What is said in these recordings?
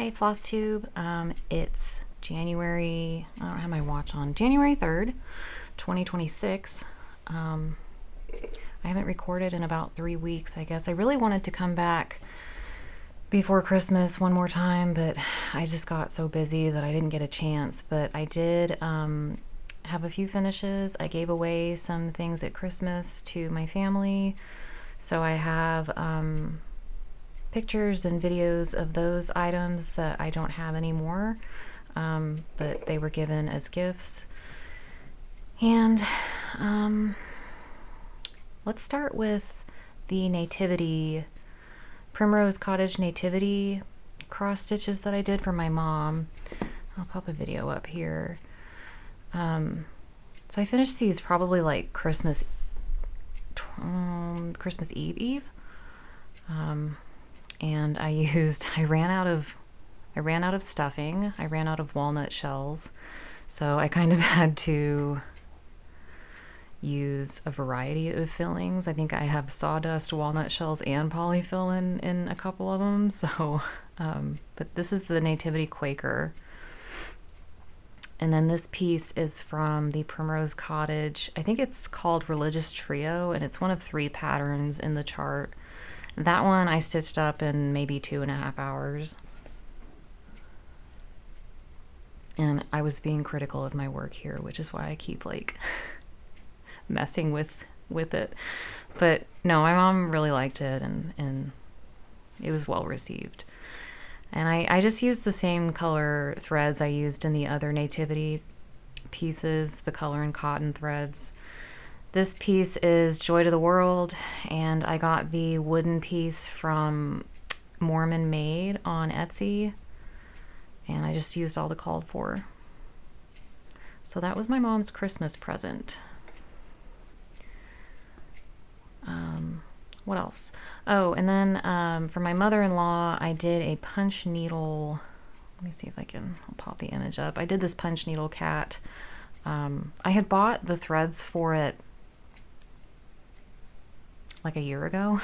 Hi, Flosstube. It's January, I don't have my watch on, January 3rd, 2026. I haven't recorded in about 3 weeks, I guess. I really wanted to come back before Christmas one more time, but I just got so busy that I didn't get a chance. But I did have a few finishes. I gave away some things at Christmas to my family. So I have pictures and videos of those items that I don't have anymore, but they were given as gifts. And let's start with the Nativity, Primrose Cottage Nativity cross stitches that I did for my mom. I'll pop a video up here. So I finished these probably like Christmas Eve. And I ran out of stuffing. I ran out of walnut shells. So I kind of had to use a variety of fillings. I think I have sawdust, walnut shells, and polyfill in a couple of them. So, but this is the Nativity Quaker. And then this piece is from the Primrose Cottage. I think it's called Religious Trio, and it's one of 3 patterns in the chart. That one I stitched up in maybe 2.5 hours. And I was being critical of my work here, which is why I keep like messing with it. But no, my mom really liked it, and it was well received. And I just used the same color threads I used in the other Nativity pieces, the color and cotton threads. This piece is Joy to the World, and I got the wooden piece from Mormon Made on Etsy, and I just used all the called for. So that was my mom's Christmas present. What else? Oh, and then for my mother-in-law, I did a punch needle. Let me see if I'll pop the image up. I did this punch needle cat. I had bought the threads for it like a year ago,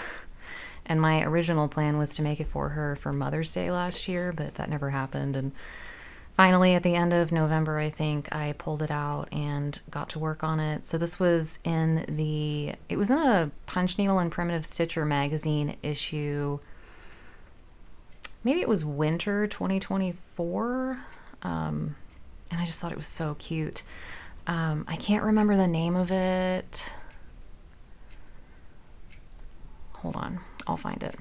and my original plan was to make it for her for Mother's Day last year, but that never happened. And finally, at the end of November, I think, I pulled it out and got to work on it. So this was it was in a Punch Needle and Primitive Stitcher magazine issue. Maybe it was winter 2024. And I just thought it was so cute. I can't remember the name of it. Hold on, I'll find it.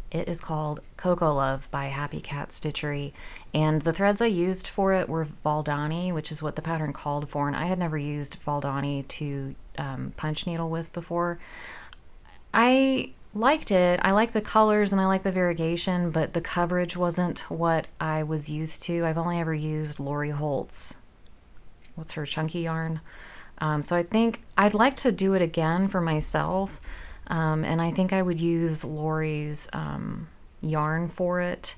It is called Cocoa Love by Happy Cat Stitchery, and the threads I used for it were Valdani, which is what the pattern called for, and I had never used Valdani to punch needle with before. I liked it. I like the colors and I like the variegation, but the coverage wasn't what I was used to. I've only ever used Lori Holt's, what's her chunky yarn? So I think I'd like to do it again for myself. And I think I would use Lori's yarn for it.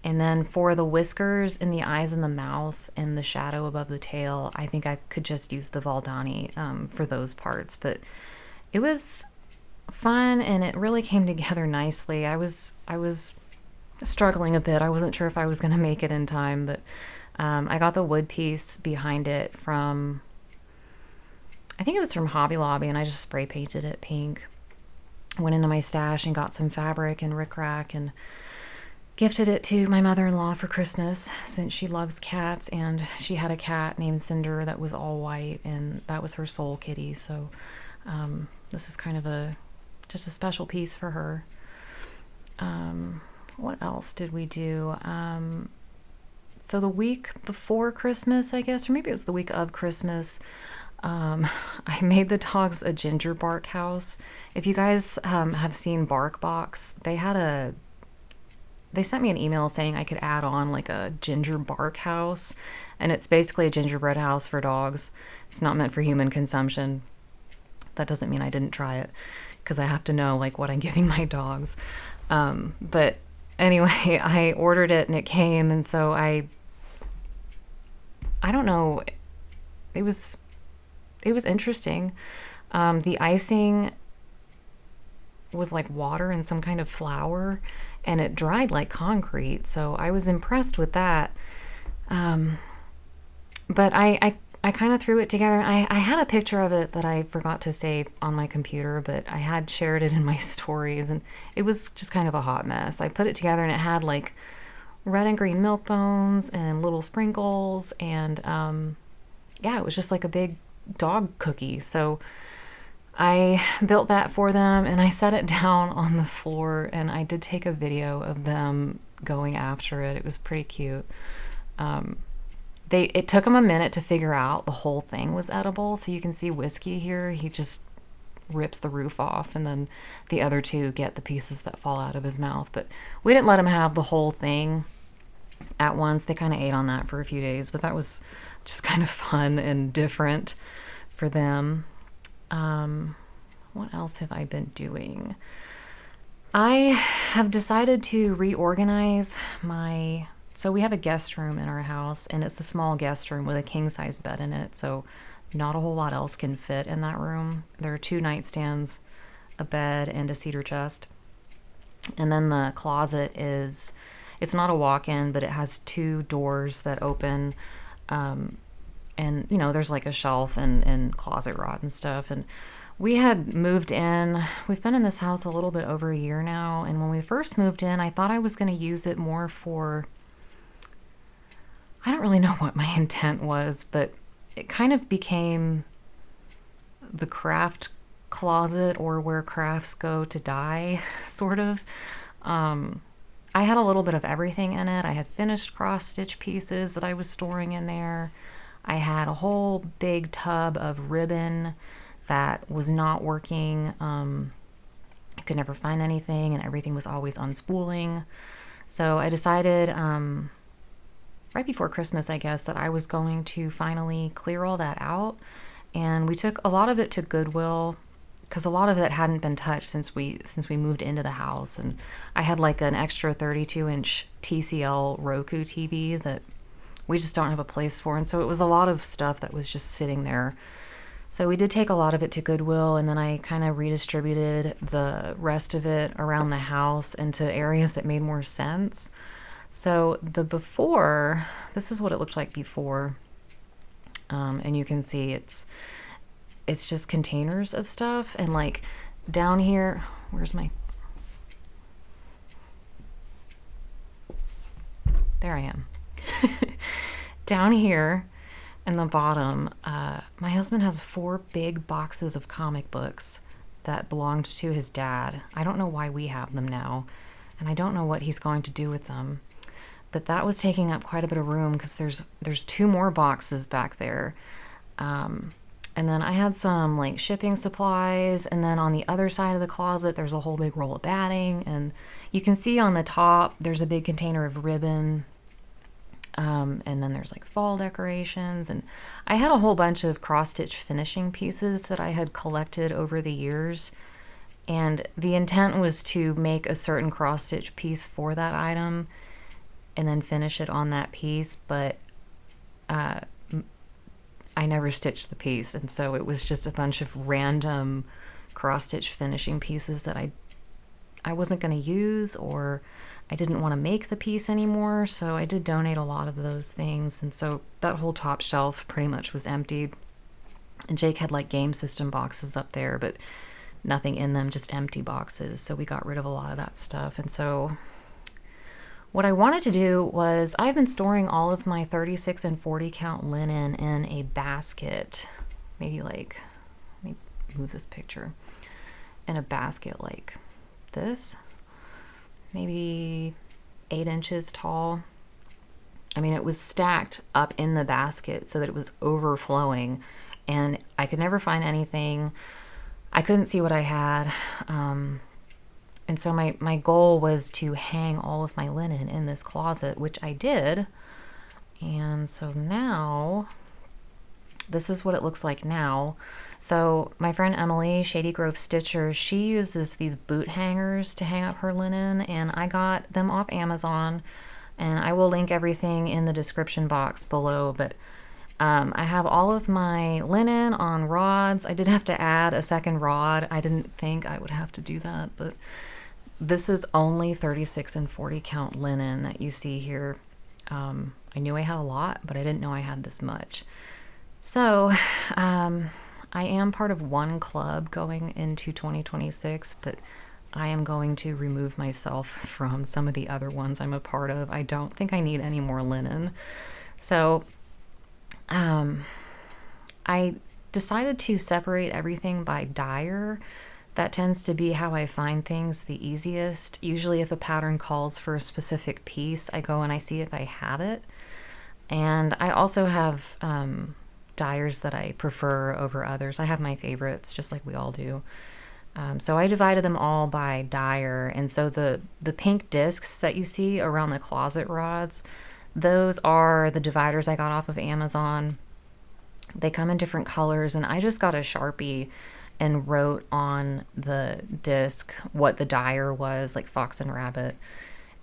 And then for the whiskers and the eyes and the mouth and the shadow above the tail, I think I could just use the Valdani for those parts. But it was fun, and it really came together nicely. I was struggling a bit. I wasn't sure if I was going to make it in time, but I got the wood piece behind it from, I think it was from Hobby Lobby, and I just spray painted it pink. Went into my stash and got some fabric and rickrack and gifted it to my mother-in-law for Christmas, since she loves cats, and she had a cat named Cinder that was all white, and that was her soul kitty. So this is kind of just a special piece for her. What else did we do? So the week before Christmas, I guess, or maybe it was the week of Christmas, I made the dogs a ginger bark house. If you guys have seen Bark Box, they sent me an email saying I could add on like a ginger bark house, and it's basically a gingerbread house for dogs. It's not meant for human consumption. That doesn't mean I didn't try it, because I have to know like what I'm giving my dogs. But anyway, I ordered it and it came, and so I don't know, it was interesting. The icing was like water and some kind of flour, and it dried like concrete. So I was impressed with that. But I kind of threw it together. I had a picture of it that I forgot to save on my computer, but I had shared it in my stories, and it was just kind of a hot mess. I put it together, and it had like red and green milk bones and little sprinkles, and yeah, it was just like a big dog cookie. So I built that for them, and I set it down on the floor, and I did take a video of them going after it. It was pretty cute. It took them a minute to figure out the whole thing was edible. So you can see Whiskey here. He just rips the roof off, and then the other two get the pieces that fall out of his mouth. But we didn't let him have the whole thing at once. They kind of ate on that for a few days, but that was just kind of fun and different for them. What else have I been doing? I have decided to reorganize so we have a guest room in our house, and it's a small guest room with a king-size bed in it, so not a whole lot else can fit in that room. There are 2 nightstands, a bed, and a cedar chest. And then the closet it's not a walk-in, but it has 2 doors that open, and, you know, there's like a shelf and closet rod and stuff. And we had moved in. We've been in this house a little bit over a year now, and when we first moved in, I thought I was going to use it more for... I don't really know what my intent was, but it kind of became the craft closet, or where crafts go to die, sort of. I had a little bit of everything in it. I had finished cross-stitch pieces that I was storing in there. I had a whole big tub of ribbon that was not working. I could never find anything, and everything was always unspooling. So I decided... right before Christmas, I guess, that I was going to finally clear all that out. And we took a lot of it to Goodwill, because a lot of it hadn't been touched since we moved into the house. And I had like an extra 32-inch TCL Roku TV that we just don't have a place for. And so it was a lot of stuff that was just sitting there. So we did take a lot of it to Goodwill, and then I kind of redistributed the rest of it around the house into areas that made more sense. So the before, this is what it looked like before, and you can see it's just containers of stuff, and like down here, there I am. Down here in the bottom, my husband has 4 big boxes of comic books that belonged to his dad. I don't know why we have them now, and I don't know what he's going to do with them. But that was taking up quite a bit of room, because there's 2 more boxes back there. And then I had some like shipping supplies, and then on the other side of the closet there's a whole big roll of batting, and you can see on the top there's a big container of ribbon, and then there's like fall decorations, and I had a whole bunch of cross-stitch finishing pieces that I had collected over the years, and the intent was to make a certain cross-stitch piece for that item and then finish it on that piece, but I never stitched the piece, and so it was just a bunch of random cross-stitch finishing pieces that I wasn't going to use, or I didn't want to make the piece anymore, so I did donate a lot of those things, and so that whole top shelf pretty much was emptied. And Jake had like game system boxes up there, but nothing in them, just empty boxes, so we got rid of a lot of that stuff. And so what I wanted to do was, I've been storing all of my 36 and 40 count linen in a basket, maybe like, let me move this picture, in a basket like this, maybe 8 inches tall. I mean, it was stacked up in the basket so that it was overflowing, and I could never find anything. I couldn't see what I had. And so my goal was to hang all of my linen in this closet, which I did. And so now, this is what it looks like now. So my friend Emily, Shady Grove Stitcher, she uses these boot hangers to hang up her linen, and I got them off Amazon, and I will link everything in the description box below. But I have all of my linen on rods. I did have to add a second rod. I didn't think I would have to do that, but this is only 36 and 40 count linen that you see here. I knew I had a lot, but I didn't know I had this much. So I am part of one club going into 2026, but I am going to remove myself from some of the other ones I'm a part of. I don't think I need any more linen. So I decided to separate everything by dyer. That tends to be how I find things the easiest. Usually if a pattern calls for a specific piece, I go and I see if I have it. And I also have dyers that I prefer over others. I have my favorites, just like we all do. So I divided them all by dyer. And so the pink discs that you see around the closet rods, those are the dividers I got off of Amazon. They come in different colors, and I just got a Sharpie and wrote on the disc what the dyer was, like fox and rabbit.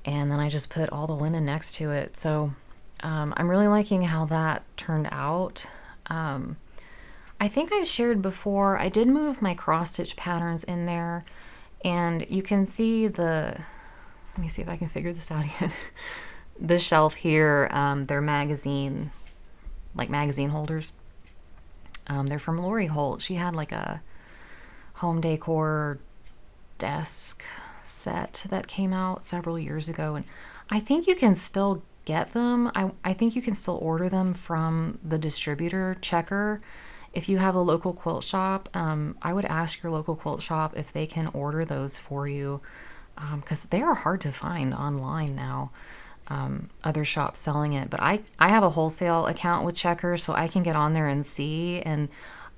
And then I just put all the linen next to it. So I'm really liking how that turned out. I think I've shared before, I did move my cross stitch patterns in there, and you can see let me see if I can figure this out again. The shelf here, they're magazine holders. They're from Lori Holt. She had like a home decor desk set that came out several years ago, and I think you can still get them. I think you can still order them from the distributor Checker. If you have a local quilt shop, I would ask your local quilt shop if they can order those for you, because they are hard to find online now. Other shops selling it, but I have a wholesale account with Checker, so I can get on there and see, and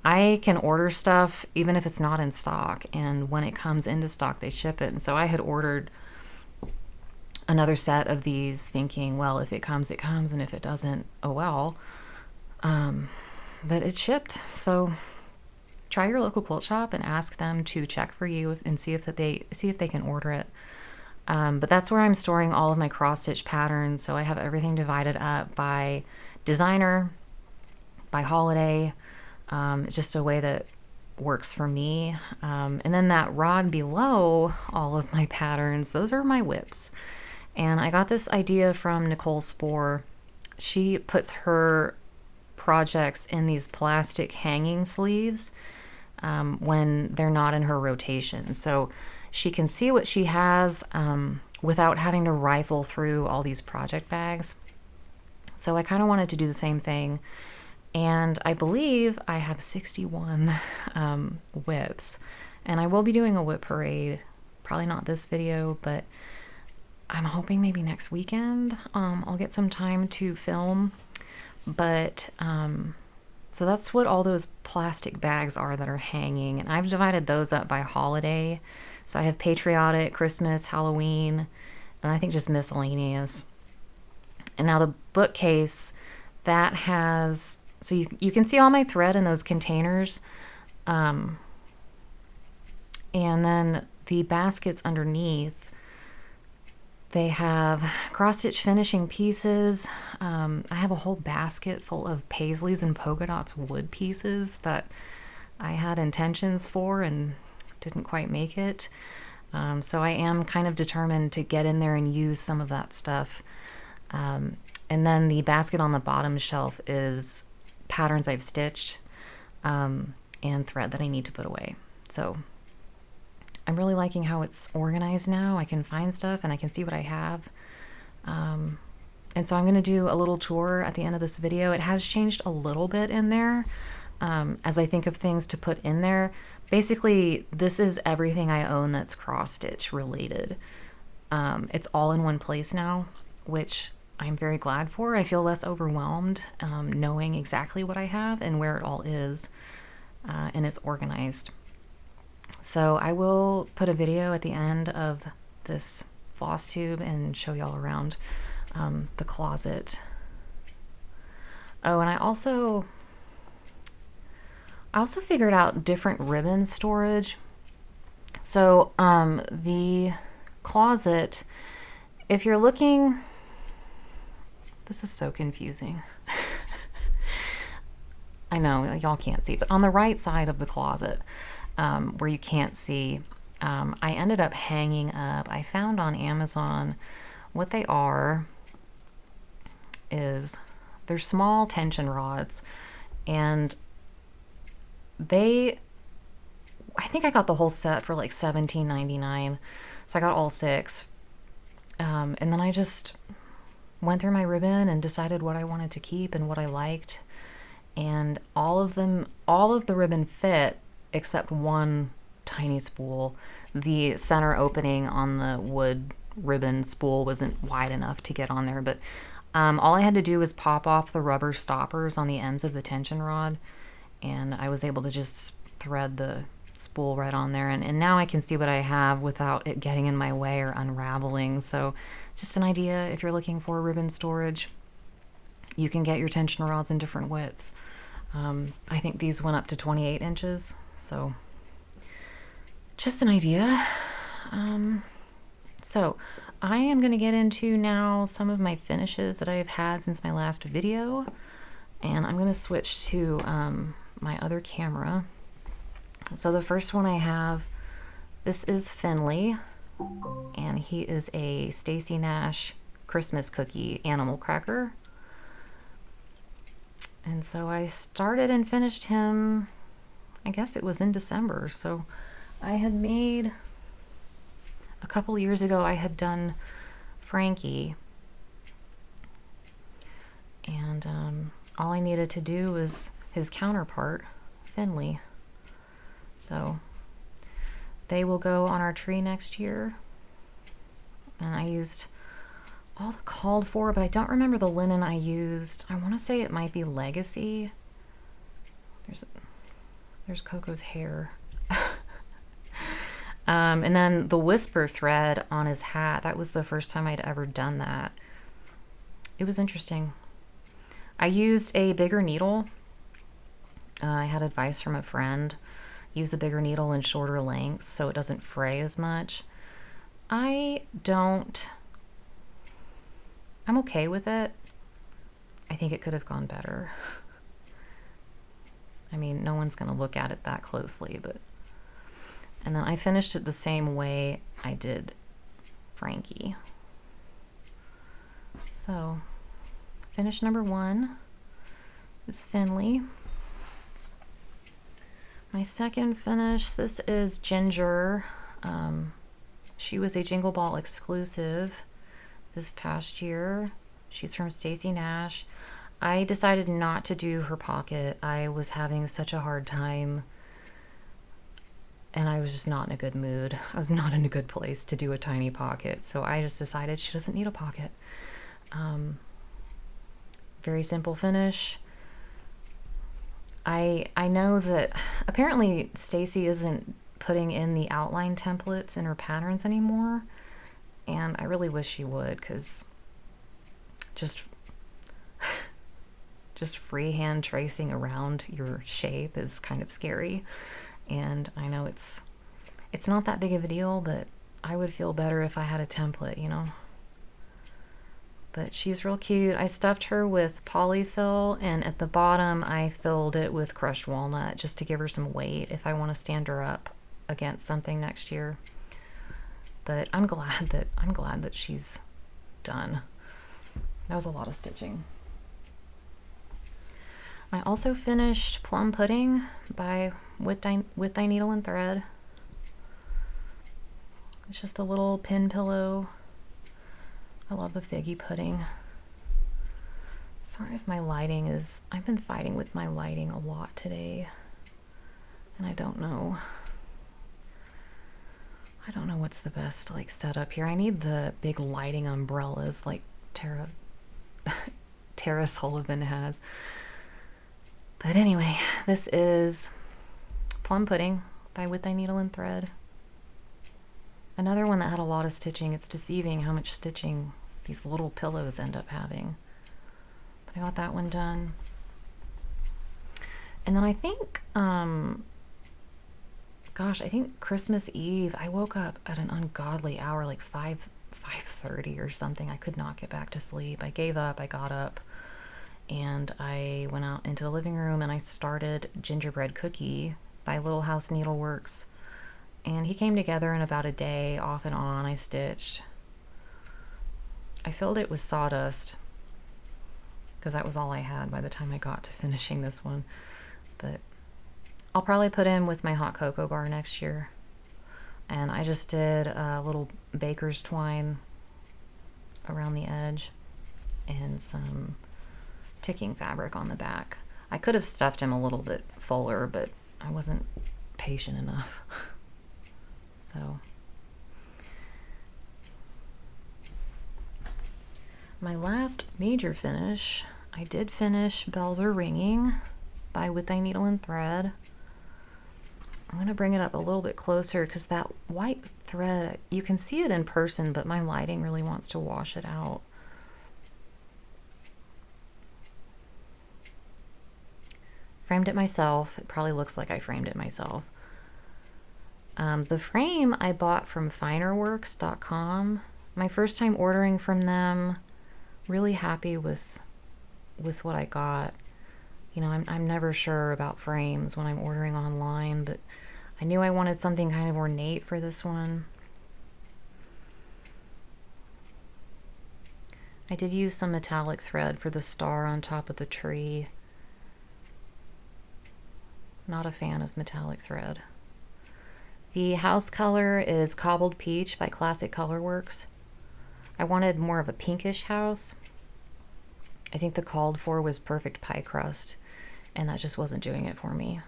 I can order stuff even if it's not in stock, and when it comes into stock they ship it. And so I had ordered another set of these thinking, well, if it comes it comes, and if it doesn't, oh well. But it shipped. So try your local quilt shop and ask them to check for you and see if they can order it. But that's where I'm storing all of my cross stitch patterns. So I have everything divided up by designer, by holiday. It's just a way that works for me. And then that rod below all of my patterns, those are my whips. And I got this idea from Nicole Spohr. She puts her projects in these plastic hanging sleeves when they're not in her rotation. So she can see what she has without having to rifle through all these project bags. So I kind of wanted to do the same thing. And I believe I have 61 whips. And I will be doing a whip parade. Probably not this video, but I'm hoping maybe next weekend I'll get some time to film. But so that's what all those plastic bags are that are hanging. And I've divided those up by holiday. So I have patriotic, Christmas, Halloween, and I think just miscellaneous. And now the bookcase, that has, so you can see all my thread in those containers. And then the baskets underneath, they have cross-stitch finishing pieces. I have a whole basket full of paisleys and polka dots wood pieces that I had intentions for and didn't quite make it. So I am kind of determined to get in there and use some of that stuff. And then the basket on the bottom shelf is patterns I've stitched and thread that I need to put away. So I'm really liking how it's organized now. I can find stuff and I can see what I have. And so I'm going to do a little tour at the end of this video. It has changed a little bit in there as I think of things to put in there. Basically, this is everything I own that's cross-stitch related. It's all in one place now, which I'm very glad for. I feel less overwhelmed knowing exactly what I have and where it all is, and it's organized. So I will put a video at the end of this floss tube and show y'all around the closet. Oh, and I also figured out different ribbon storage. So the closet, if you're looking, this is so confusing. I know y'all can't see, but on the right side of the closet, where you can't see, I ended up hanging up. I found on Amazon what they are is they're small tension rods, and I think I got the whole set for like $17.99, so I got all 6. And then I just went through my ribbon and decided what I wanted to keep and what I liked, and all of the ribbon fit except one tiny spool. The center opening on the wood ribbon spool wasn't wide enough to get on there, but all I had to do was pop off the rubber stoppers on the ends of the tension rod, and I was able to just thread the spool right on there, and now I can see what I have without it getting in my way or unraveling. So just an idea, if you're looking for ribbon storage, you can get your tension rods in different widths. I think these went up to 28 inches, so just an idea. So I am going to get into now some of my finishes that I've had since my last video, and I'm going to switch to my other camera. So the first one I have, this is Finley, and he is a Stacy Nash Christmas cookie animal cracker. And so I started and finished him, I guess it was in December. So I had made, a couple years ago, I had done Frankie, and all I needed to do was his counterpart, Finley. So they will go on our tree next year. And I used all the called for, but I don't remember the linen I used. I want to say it might be Legacy. There's Coco's hair. And then the whisper thread on his hat, that was the first time I'd ever done that. It was interesting. I used a bigger needle. I had advice from a friend. Use a bigger needle in shorter lengths so it doesn't fray as much. I'm okay with it. I think it could have gone better. I mean, no one's going to look at it that closely, but... And then I finished it the same way I did Frankie. So, finish number 1 is Finley. My second finish, this is Ginger. She was a Jingle Ball exclusive this past year. She's from Stacy Nash. I decided not to do her pocket. I was having such a hard time, and I was just not in a good mood. I was not in a good place to do a tiny pocket, so I just decided she doesn't need a pocket. Very simple finish. I know that apparently Stacy isn't putting in the outline templates in her patterns anymore, and I really wish she would, because just freehand tracing around your shape is kind of scary. And I know it's not that big of a deal, but I would feel better if I had a template, you know. But she's real cute. I stuffed her with polyfill, and at the bottom I filled it with crushed walnut just to give her some weight if I want to stand her up against something next year. But I'm glad that she's done. That was a lot of stitching. I also finished Plum Pudding by With Thy Needle and Thread. It's just a little pin pillow. I love the figgy pudding. Sorry if my lighting is... I've been fighting with my lighting a lot today, and I don't know what's the best setup here. I need the big lighting umbrellas like Tara Sullivan has. But anyway, this is Plum Pudding by With Thy Needle and Thread. Another one that had a lot of stitching. It's deceiving how much stitching these little pillows end up having. But I got that one done. And then I think, I think Christmas Eve, I woke up at an ungodly hour, like 5:30 or something. I could not get back to sleep. I gave up. I got up, and I went out into the living room, and I started Gingerbread Cookie by Little House Needleworks. And he came together in about a day, off and on. I stitched. I filled it with sawdust because that was all I had by the time I got to finishing this one. But I'll probably put in with my hot cocoa bar next year. And I just did a little baker's twine around the edge and some ticking fabric on the back. I could have stuffed him a little bit fuller, but I wasn't patient enough. So my last major finish, I did finish Bells Are Ringing by With Thy Needle and Thread. I'm going to bring it up a little bit closer because that white thread, you can see it in person, but my lighting really wants to wash it out. Framed it myself. It probably looks like I framed it myself. The frame I bought from finerworks.com. My first time ordering from them. Really happy with what I got. You know, I'm never sure about frames when I'm ordering online, but I knew I wanted something kind of ornate for this one. I did use some metallic thread for the star on top of the tree. Not a fan of metallic thread. The house color is Cobbled Peach by Classic Colorworks. I wanted more of a pinkish house. I think the called for was Perfect Pie Crust, and that just wasn't doing it for me.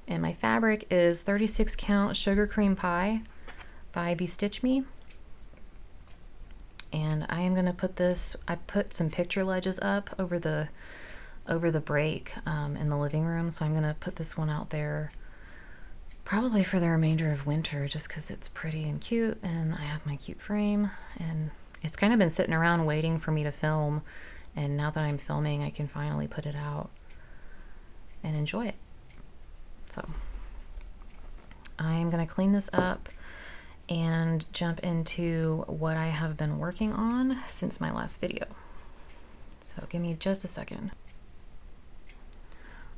And my fabric is 36 count Sugar Cream Pie by Bestitch Me. And I am going to put this, I put some picture ledges up over the break in the living room, so I'm going to put this one out there probably for the remainder of winter just because it's pretty and cute, and I have my cute frame, and it's kind of been sitting around waiting for me to film, and now that I'm filming I can finally put it out and enjoy it. So I'm going to clean this up and jump into what I have been working on since my last video. So give me just a second.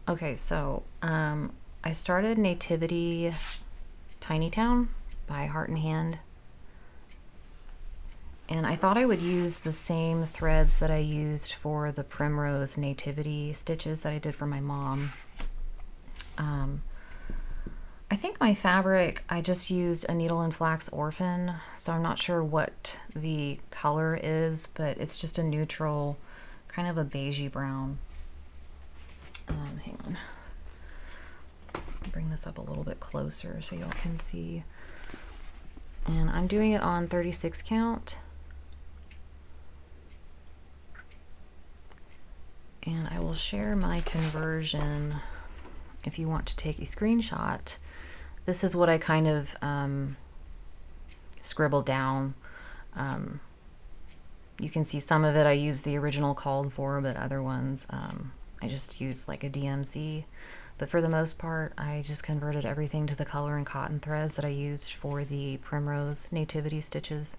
Okay, so I started Nativity Tiny Town by Heart and Hand. And I thought I would use the same threads that I used for the Primrose Nativity stitches that I did for my mom. I think my fabric, I just used a Needle and Flax Orphan, so I'm not sure what the color is, but it's just a neutral, kind of a beigey brown. Hang on. I'll bring this up a little bit closer so y'all can see. And I'm doing it on 36 count. And I will share my conversion if you want to take a screenshot. This is what I kind of scribbled down. You can see some of it I used the original called for, but other ones I just used like a DMZ. But for the most part, I just converted everything to the color and cotton threads that I used for the Primrose Nativity stitches.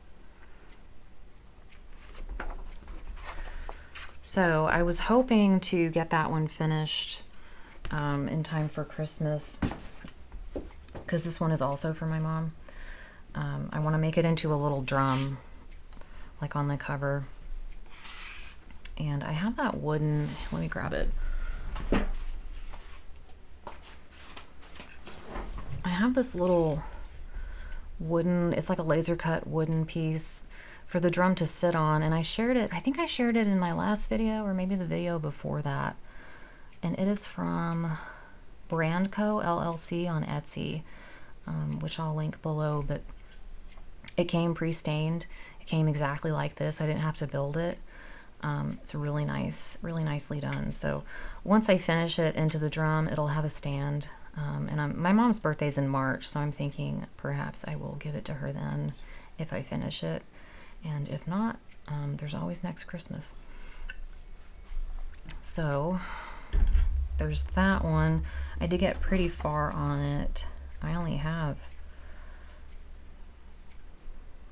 So I was hoping to get that one finished in time for Christmas, because this one is also for my mom. I want to make it into a little drum, like on the cover. And I have that wooden, let me grab it. I have this little wooden, it's like a laser cut wooden piece for the drum to sit on, and I shared it, I think I shared it in my last video or maybe the video before that. And it is from Brandco LLC on Etsy, which I'll link below, but it came pre-stained. It came exactly like this. I didn't have to build it. It's really nice, really nicely done. So once I finish it into the drum, it'll have a stand. And my mom's birthday's in March, so I'm thinking perhaps I will give it to her then if I finish it. And if not, there's always next Christmas. So there's that one. I did get pretty far on it. I only have,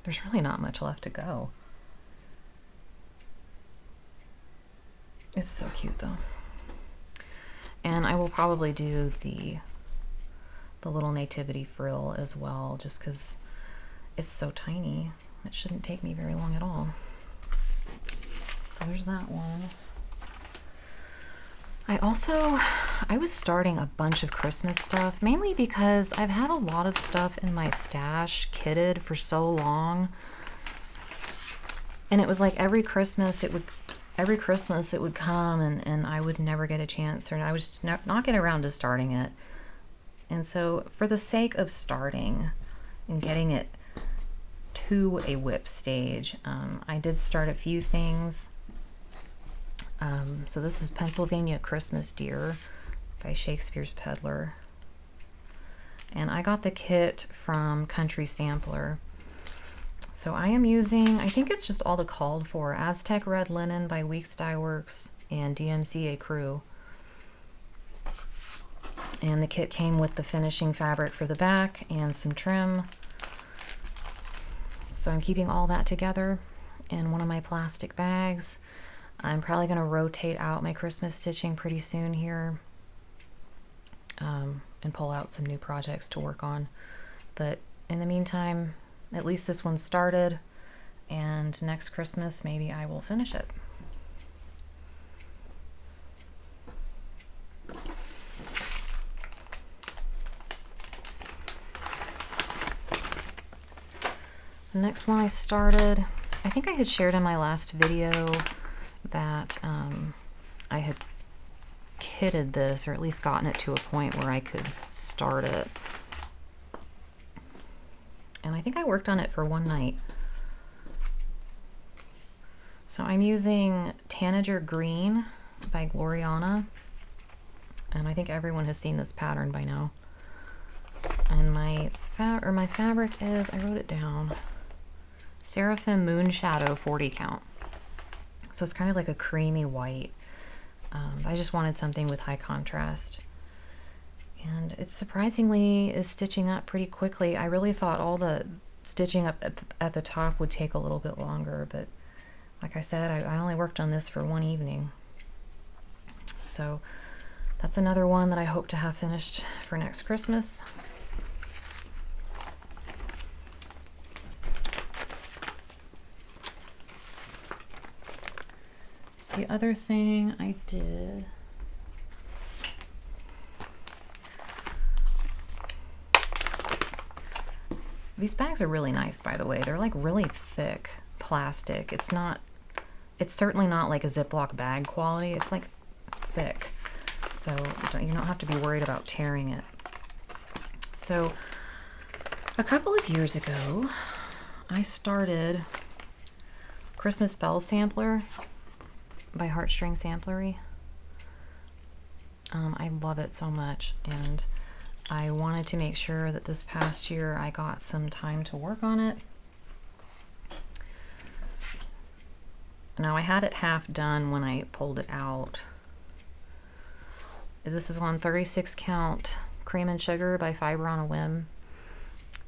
there's really not much left to go. It's so cute though. And I will probably do the little nativity frill as well, just because it's so tiny. It shouldn't take me very long at all. So there's that one. I was starting a bunch of Christmas stuff, mainly because I've had a lot of stuff in my stash kitted for so long. And it was like every Christmas it would come and I would never get a chance, or I would just not get around to starting it. And so for the sake of starting and getting it to a whip stage, I did start a few things. So this is Pennsylvania Christmas Deer by Shakespeare's Peddler. And I got the kit from Country Sampler. So I am using, I think it's just all the called for, Aztec Red Linen by Weeks Dye Works and DMCA Crew. And the kit came with the finishing fabric for the back and some trim. So I'm keeping all that together in one of my plastic bags. I'm probably going to rotate out my Christmas stitching pretty soon here, and pull out some new projects to work on. But in the meantime, at least this one started, and next Christmas maybe I will finish it. The next one I started, I think I had shared in my last video that I had kitted this, or at least gotten it to a point where I could start it. And I think I worked on it for one night. So I'm using Tanager Green by Gloriana, and I think everyone has seen this pattern by now. And my fabric is, I wrote it down, Seraphim Moon Shadow 40 count. So it's kind of like a creamy white. I just wanted something with high contrast. And it surprisingly is stitching up pretty quickly. I really thought all the stitching up at the top would take a little bit longer, but like I said, I only worked on this for one evening. So that's another one that I hope to have finished for next Christmas. The other thing I did, these bags are really nice, by the way. They're like really thick plastic. It's certainly not like a Ziploc bag quality. It's like thick, so you don't have to be worried about tearing it. So a couple of years ago, I started Christmas Bell Sampler by Heartstring Samplery. I love it so much, and I wanted to make sure that this past year I got some time to work on it. Now I had it half done when I pulled it out. This is on 36 count Cream and Sugar by Fiber on a Whim,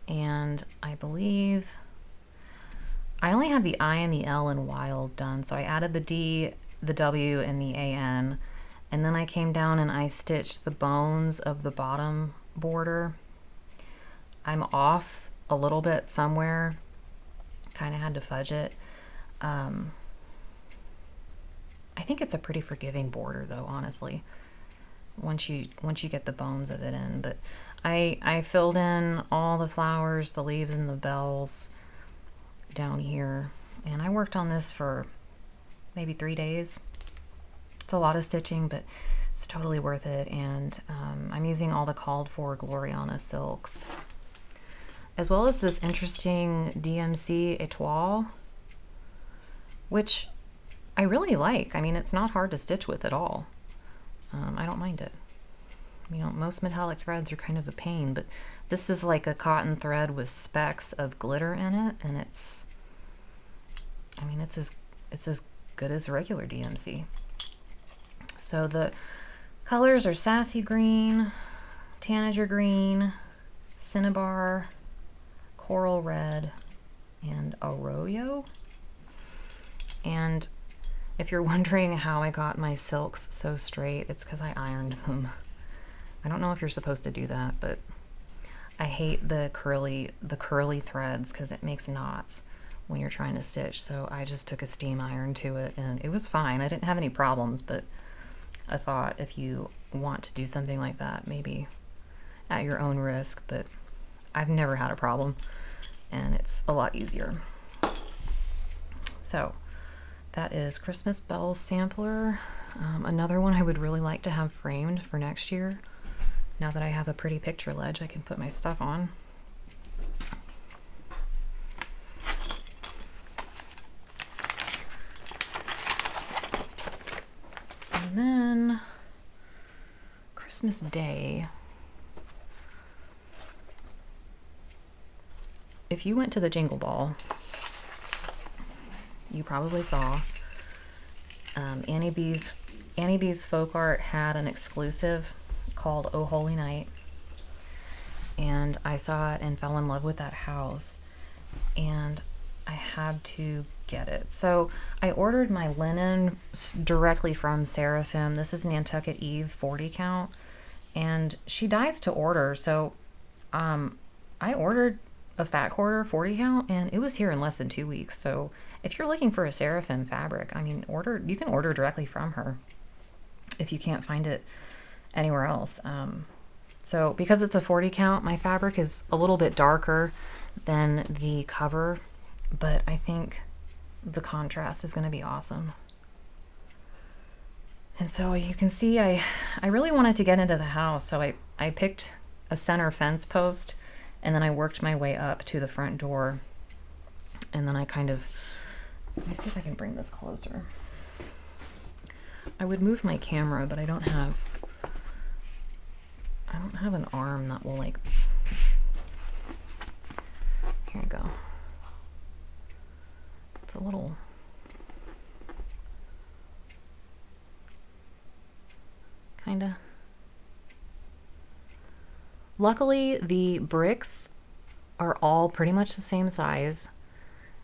and I believe I only had the I and the L in Wild done, so I added the D, the W, and the AN, and then I came down and I stitched the bones of the bottom border. I'm off a little bit somewhere, kind of had to fudge it. I think it's a pretty forgiving border though, honestly, once you get the bones of it in. But I filled in all the flowers, the leaves, and the bells down here, and I worked on this for maybe 3 days. It's a lot of stitching, but it's totally worth it. And I'm using all the called for Gloriana silks, as well as this interesting DMC Etoile, which I really like. I mean, it's not hard to stitch with at all. I don't mind it. You know, most metallic threads are kind of a pain, but this is like a cotton thread with specks of glitter in it, and it's as good as regular DMC. So the colors are Sassy Green, Tanager Green, Cinnabar, Coral Red, and Arroyo. And If you're wondering how I got my silks so straight, it's because I ironed them. I don't know if you're supposed to do that, but I hate the curly threads because it makes knots when you're trying to stitch. So I just took a steam iron to it and it was fine. I didn't have any problems, but I thought if you want to do something like that, maybe at your own risk, but I've never had a problem and it's a lot easier. So that is Christmas Bells sampler. Another one I would really like to have framed for next year. Now that I have a pretty picture ledge I can put my stuff on. And then Christmas Day. If you went to the Jingle Ball, you probably saw Annie B's Folk Art had an exclusive called Oh Holy Night, and I saw it and fell in love with that house, and I had to get it. So I ordered my linen directly from Seraphim. This is Nantucket Eve 40 count, and she dies to order, so I ordered a fat quarter 40 count and it was here in less than 2 weeks. So if you're looking for a Seraphim fabric, I mean, you can order directly from her if you can't find it anywhere else. So because it's a 40 count, my fabric is a little bit darker than the cover, but I think the contrast is going to be awesome. And so you can see I really wanted to get into the house, so I picked a center fence post and then I worked my way up to the front door, and then I kind of, let me see if I can bring this closer. I would move my camera, but I don't have an arm that will like, here I go. It's a little, kinda. Luckily, the bricks are all pretty much the same size.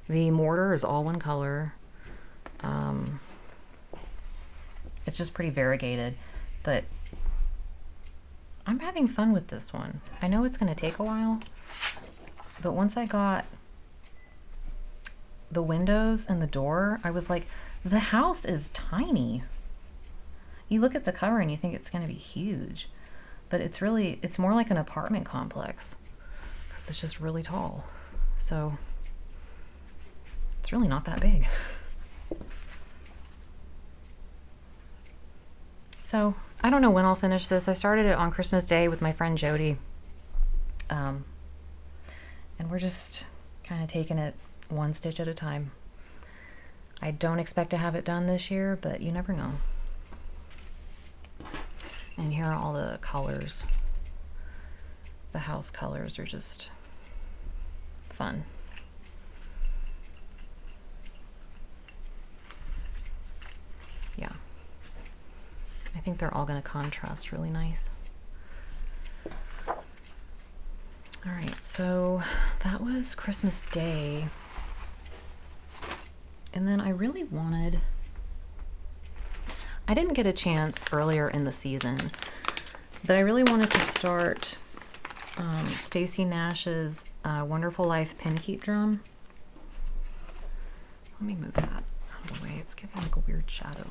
The mortar is all one color. It's just pretty variegated, but I'm having fun with this one. I know it's going to take a while, but once I got the windows and the door, I was like, the house is tiny. You look at the cover and you think it's going to be huge, but it's more like an apartment complex because it's just really tall. So it's really not that big. So I don't know when I'll finish this. I started it on Christmas Day with my friend Jody. And we're just kind of taking it one stitch at a time. I don't expect to have it done this year, but you never know. And here are all the colors. The house colors are just fun. Yeah. I think they're all going to contrast really nice. All right, so that was Christmas Day. And then I really wanted, I didn't get a chance earlier in the season, but I really wanted to start Stacy Nash's Wonderful Life pin keep drum. Let me move that out of the way. It's giving like a weird shadow.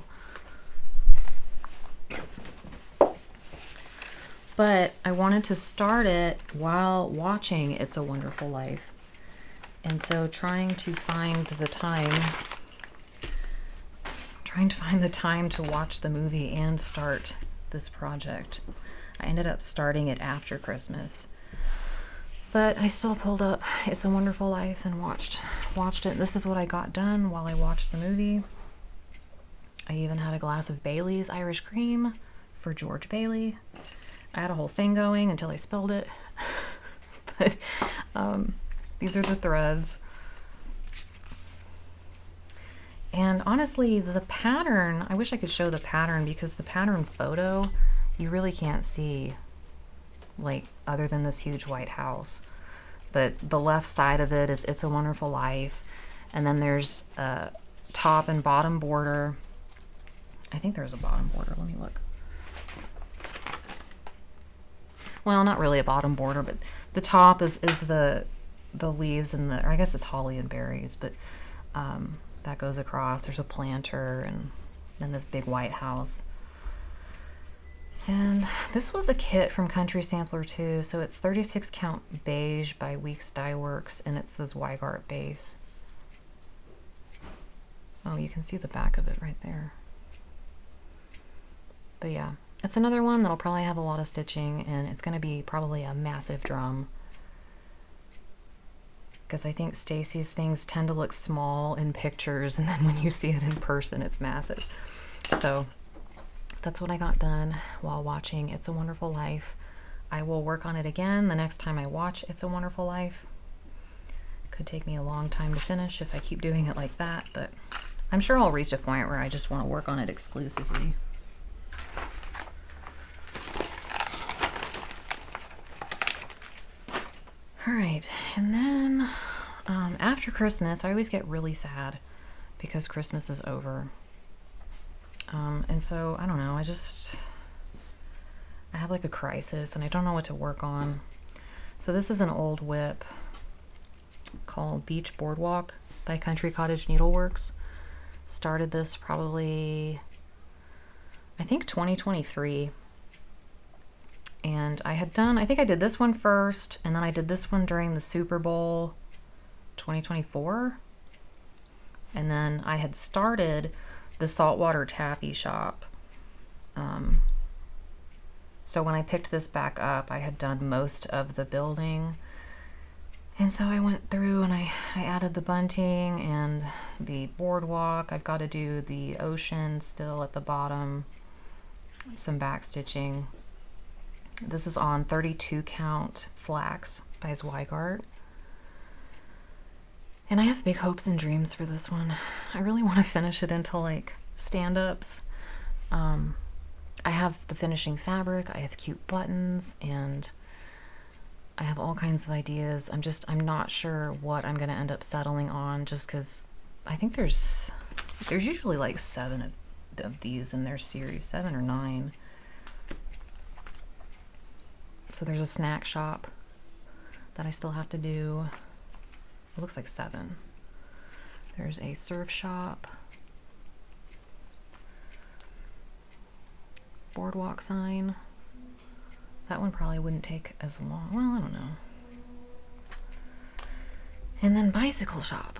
But I wanted to start it while watching It's a Wonderful Life. And so trying to find the time to watch the movie and start this project. I ended up starting it after Christmas. But I still pulled up It's a Wonderful Life and watched it. This is what I got done while I watched the movie. I even had a glass of Bailey's Irish Cream for George Bailey. I had a whole thing going until I spilled it. But these are the threads. And honestly, the pattern, I wish I could show the pattern because the pattern photo, you really can't see, like, other than this huge white house. But the left side of it is It's a Wonderful Life. And then there's a top and bottom border. I think there's a bottom border. Let me look. Well, not really a bottom border, but the top is the leaves and the, or I guess it's holly and berries, but that goes across. There's a planter and then this big white house. And this was a kit from Country Sampler too, so it's 36 count beige by Weeks Dye Works, and it's this Weigart base. Oh, you can see the back of it right there. But yeah, it's another one that'll probably have a lot of stitching, and it's going to be probably a massive drum. Because I think Stacy's things tend to look small in pictures, and then when you see it in person, it's massive. So that's what I got done while watching It's a Wonderful Life. I will work on it again the next time I watch It's a Wonderful Life. It could take me a long time to finish if I keep doing it like that, but I'm sure I'll reach a point where I just want to work on it exclusively. All right, and then after Christmas, I always get really sad because Christmas is over. And so, I don't know, I have like a crisis and I don't know what to work on. So this is an old whip called Beach Boardwalk by Country Cottage Needleworks. Started this probably, I think 2023. And I think I did this one first, and then I did this one during the Super Bowl 2024. And then I had started the saltwater taffy shop. So when I picked this back up, I had done most of the building. And so I went through and I added the bunting and the boardwalk. I've got to do the ocean still at the bottom, some back stitching. This is on 32 count flax by Weigart. And I have big hopes and dreams for this one. I really want to finish it into like stand-ups. I have the finishing fabric, I have cute buttons, and I have all kinds of ideas. I'm not sure what I'm going to end up settling on, just because I think there's usually like 7 of these in their series, 7 or 9. So there's a snack shop that I still have to do. It looks like 7. There's a surf shop. Boardwalk sign. That one probably wouldn't take as long. Well, I don't know. And then bicycle shop.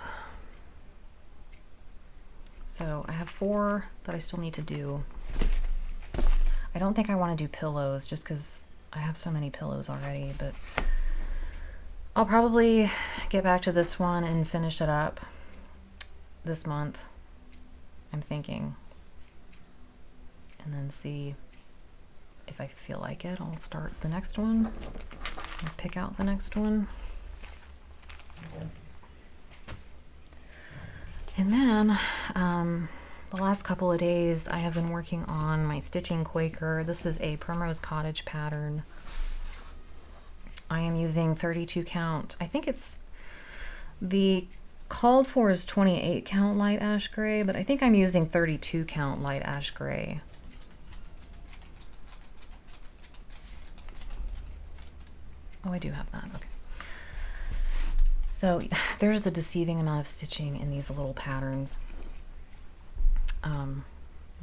So I have 4 that I still need to do. I don't think I want to do pillows just because I have so many pillows already, but I'll probably get back to this one and finish it up this month, I'm thinking. And then see if I feel like it, I'll start the next one. I'll pick out the next one. And then the last couple of days I have been working on my Stitching Quaker. This is a Primrose Cottage pattern. I am using 32 count. I think it's the called for is 28 count light ash gray, but I think I'm using 32 count light ash gray. Oh, I do have that. Okay. So there's a deceiving amount of stitching in these little patterns.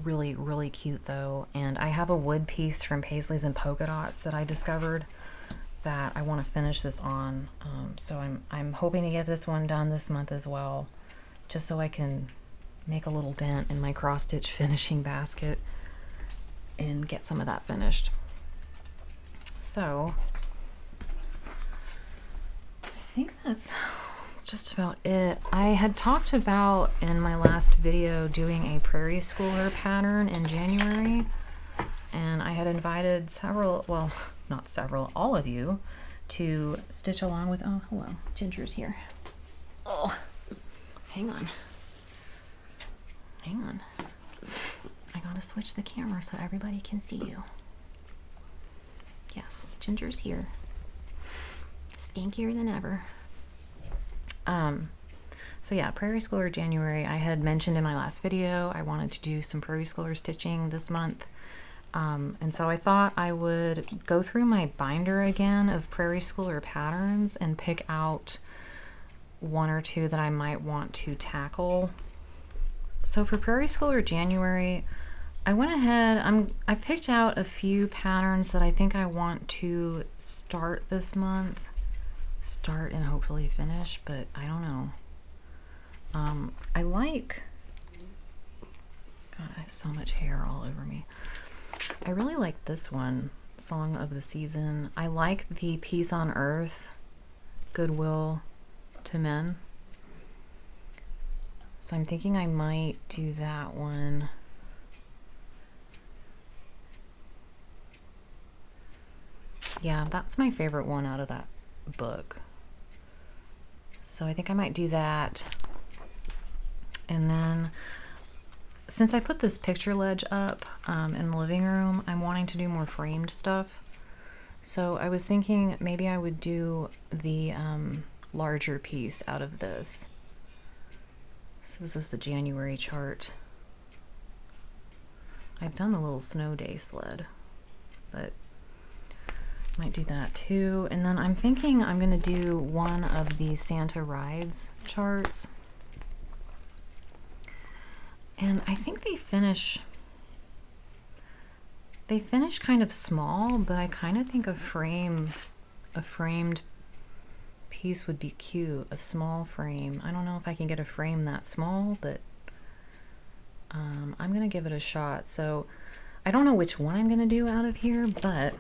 Really, really cute though. And I have a wood piece from Paisleys and Polka Dots that I discovered that I want to finish this on. So I'm hoping to get this one done this month as well, just so I can make a little dent in my cross stitch finishing basket and get some of that finished. So I think that's just about it. I had talked about in my last video doing a prairie schooler pattern in January, and I had invited several, well, not several, all of you to stitch along with, oh, hello, Ginger's here. Oh, hang on. Hang on. I gotta switch the camera so everybody can see you. Yes, Ginger's here. Stinkier than ever. So yeah, Prairie Schooler January. I had mentioned in my last video I wanted to do some Prairie Schooler stitching this month. And so I thought I would go through my binder again of Prairie Schooler patterns and pick out one or two that I might want to tackle. So for Prairie Schooler January, I went ahead, I picked out a few patterns that I think I want to start this month. Start and hopefully finish, but I don't know. I like, God, I have so much hair all over me. I really like this one, Song of the Season. I like the Peace on Earth, Goodwill to Men. So I'm thinking I might do that one. Yeah, that's my favorite one out of that book. So I think I might do that. And then, since I put this picture ledge up in the living room, I'm wanting to do more framed stuff. So I was thinking maybe I would do the larger piece out of this. So this is the January chart. I've done the little snow day sled, but might do that too. And then I'm thinking I'm gonna do one of the Santa Rides charts. And I think they finish kind of small, but I kind of think a framed piece would be cute, a small frame. I don't know if I can get a frame that small, but I'm gonna give it a shot. So I don't know which one I'm gonna do out of here, but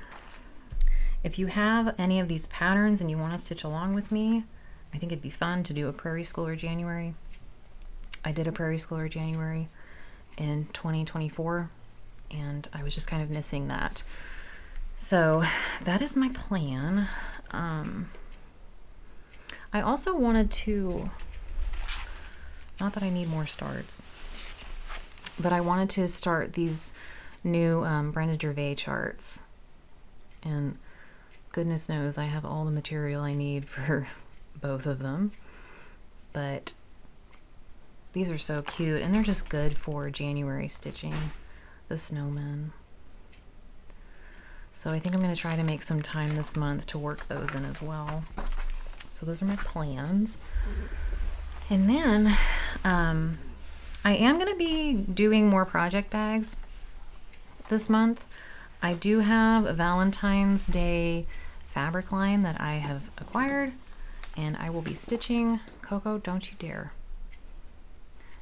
if you have any of these patterns and you want to stitch along with me, I think it'd be fun to do a Prairie Schooler January. I did a Prairie Schooler January in 2024, and I was just kind of missing that. So that is my plan. I also wanted to, not that I need more starts, but I wanted to start these new Brenda Gervais charts. And goodness knows I have all the material I need for both of them. But these are so cute, and they're just good for January stitching. The snowmen. So I think I'm going to try to make some time this month to work those in as well. So those are my plans. And then I am going to be doing more project bags this month. I do have a Valentine's Day fabric line that I have acquired, and I will be stitching. Coco, don't you dare.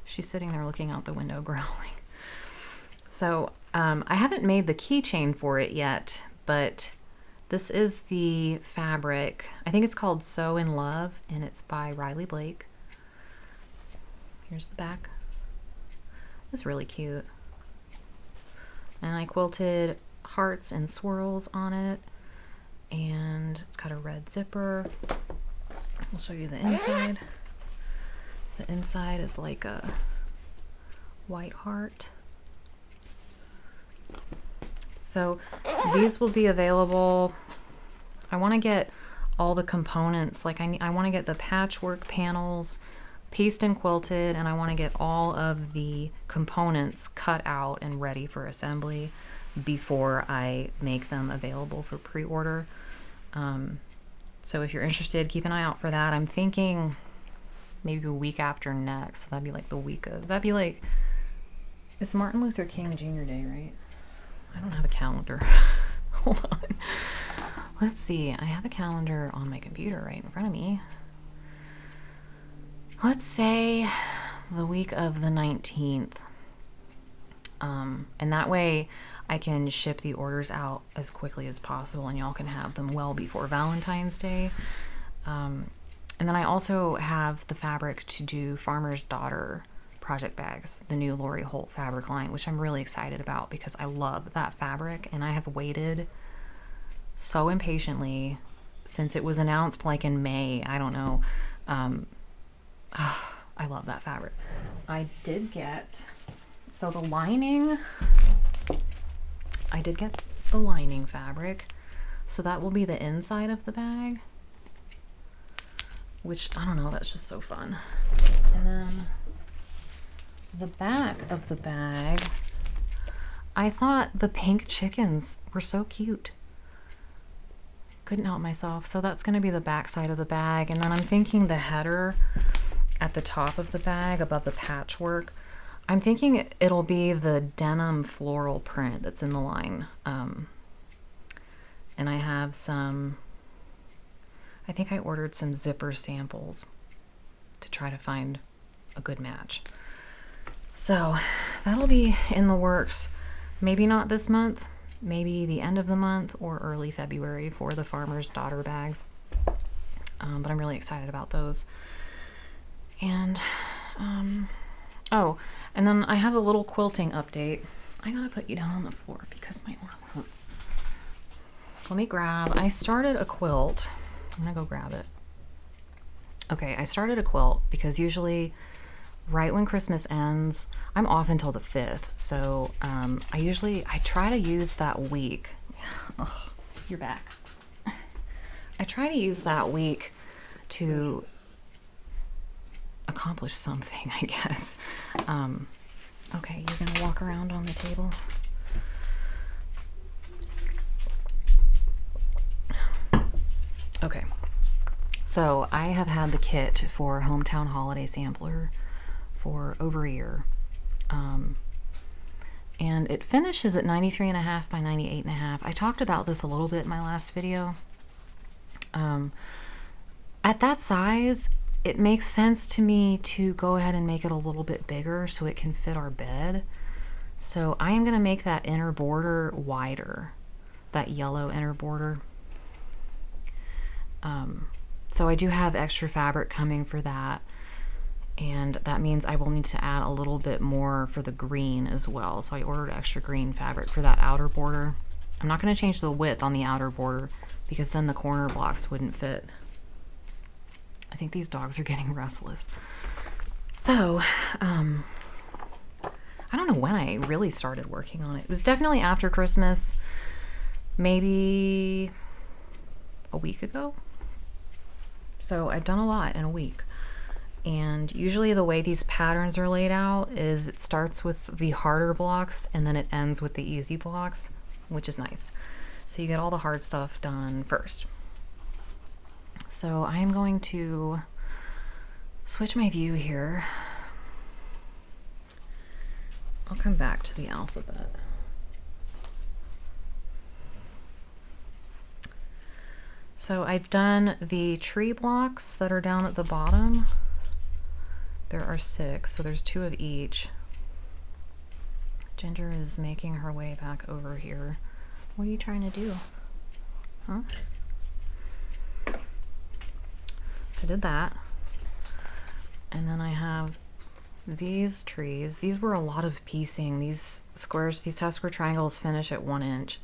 She's sitting there looking out the window growling. So I haven't made the keychain for it yet, but this is the fabric. I think it's called Sew in Love, and it's by Riley Blake. Here's the back. It's really cute. And I quilted hearts and swirls on it, and it's got a red zipper. I'll show you the inside. The inside is like a white heart. So these will be available. I want to get all the components. Like I want to get the patchwork panels pieced and quilted, and I want to get all of the components cut out and ready for assembly before I make them available for pre-order. So if you're interested, keep an eye out for that. I'm thinking maybe a week after next. So that'd be like the week of, that'd be like, it's Martin Luther King Jr. Day, right? I don't have a calendar. Hold on. Let's see. I have a calendar on my computer right in front of me. Let's say the week of the 19th. And that way I can ship the orders out as quickly as possible, and y'all can have them well before Valentine's Day. And then I also have the fabric to do Farmer's Daughter project bags, the new Lori Holt fabric line, which I'm really excited about because I love that fabric, and I have waited so impatiently since it was announced like in May. I don't know. I love that fabric. I did get, so the lining, I did get the lining fabric, so that will be the inside of the bag, which I don't know, that's just so fun. And then the back of the bag, I thought the pink chickens were so cute. Couldn't help myself. So that's going to be the back side of the bag. And then I'm thinking the header at the top of the bag above the patchwork, I'm thinking it'll be the denim floral print that's in the line. And I have some, I think I ordered some zipper samples to try to find a good match. So that'll be in the works. Maybe not this month, maybe the end of the month or early February for the Farmer's Daughter bags. But I'm really excited about those. And, oh, and then I have a little quilting update. I gotta put you down on the floor because my arm hurts. Let me grab, I started a quilt. I'm gonna go grab it. Okay, I started a quilt because usually right when Christmas ends, I'm off until the 5th. So I try to use that week. Ugh, you're back. I try to use that week to accomplish something, I guess. Okay, you're gonna walk around on the table. Okay, so I have had the kit for Hometown Holiday Sampler for over a year. And it finishes at 93.5 by 98.5. I talked about this a little bit in my last video. At that size, it makes sense to me to go ahead and make it a little bit bigger so it can fit our bed. So I am going to make that inner border wider, that yellow inner border. So I do have extra fabric coming for that. And that means I will need to add a little bit more for the green as well. So I ordered extra green fabric for that outer border. I'm not going to change the width on the outer border because then the corner blocks wouldn't fit. I think these dogs are getting restless. So, I don't know when I really started working on it. It was definitely after Christmas, maybe a week ago. So I've done a lot in a week. And usually the way these patterns are laid out is it starts with the harder blocks and then it ends with the easy blocks, which is nice. So you get all the hard stuff done first. So I am going to switch my view here. I'll come back to the alphabet. So I've done the tree blocks that are down at the bottom. There are 6, so there's 2 of each. Ginger is making her way back over here. What are you trying to do? Huh? So did that. And then I have these trees. These were a lot of piecing. These squares, these half square triangles finish at 1 inch.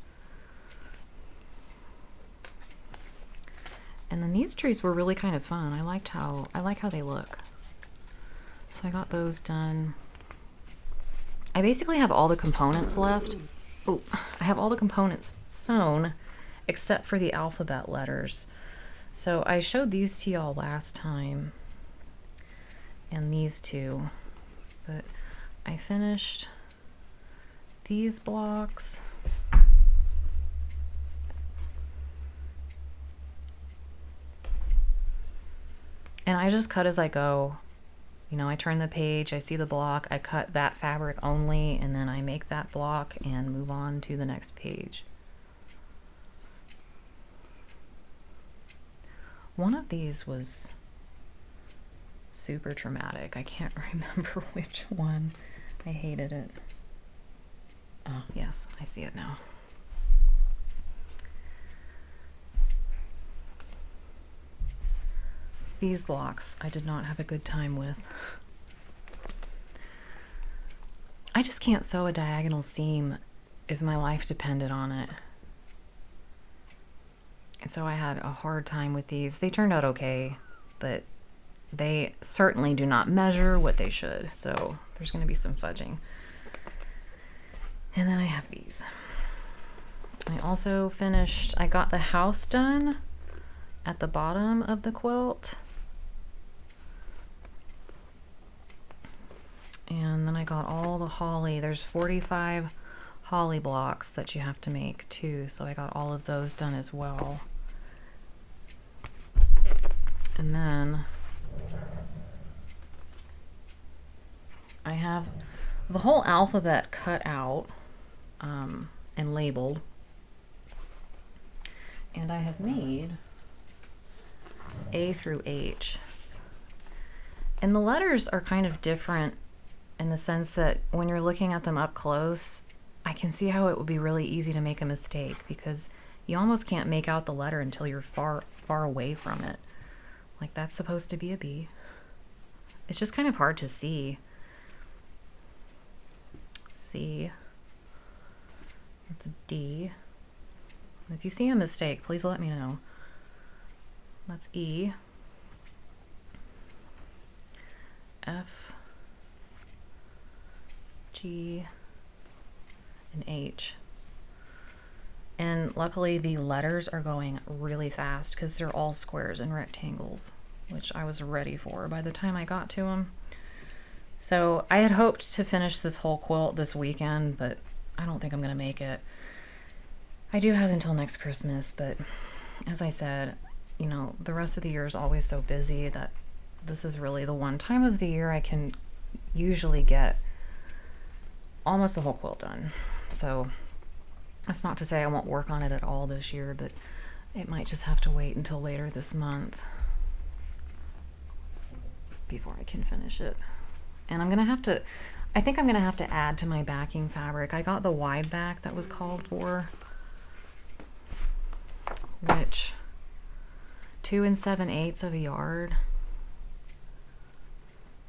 And then these trees were really kind of fun. I like how they look. So I got those done. I basically have all the components left. Oh, I have all the components sewn except for the alphabet letters. So I showed these to y'all last time and these two, but I finished these blocks. And I just cut as I go. You know, I turn the page, I see the block, I cut that fabric only, and then I make that block and move on to the next page. One of these was super traumatic. I can't remember which one. I hated it. Oh, yes, I see it now. These blocks I did not have a good time with. I just can't sew a diagonal seam if my life depended on it. And so I had a hard time with these. They turned out okay, but they certainly do not measure what they should. So there's going to be some fudging. And then I have these. I also finished, I got the house done at the bottom of the quilt. And then I got all the holly. There's 45 holly blocks that you have to make too, so I got all of those done as well. And then I have the whole alphabet cut out and labeled. And I have made A through H. And the letters are kind of different in the sense that when you're looking at them up close, I can see how it would be really easy to make a mistake because you almost can't make out the letter until you're far away from it. Like that's supposed to be a B. It's just kind of hard to see. C. That's D. If you see a mistake, please let me know. That's E. F. G. And H. And luckily the letters are going really fast because they're all squares and rectangles, which I was ready for by the time I got to them. So I had hoped to finish this whole quilt this weekend, but I don't think I'm going to make it. I do have until next Christmas, but as I said, you know, the rest of the year is always so busy that this is really the one time of the year I can usually get almost the whole quilt done. So that's not to say I won't work on it at all this year, but it might just have to wait until later this month before I can finish it. And I'm gonna have to, I think I'm gonna have to add to my backing fabric. I got the wide back that was called for, which 2 7/8 of a yard.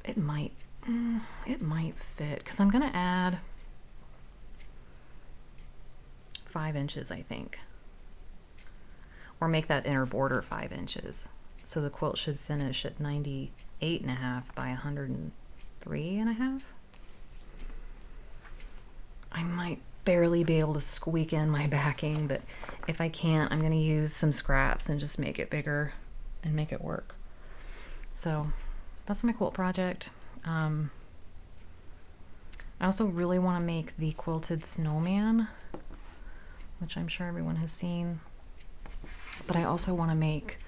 It might fit because I'm gonna add 5 inches, I think, or make that inner border 5 inches. So the quilt should finish at 98.5 by 103.5. I might barely be able to squeak in my backing, but if I can't, I'm gonna use some scraps and just make it bigger and make it work. So that's my quilt project. I also really want to make the quilted snowman, which I'm sure everyone has seen, but I also want to make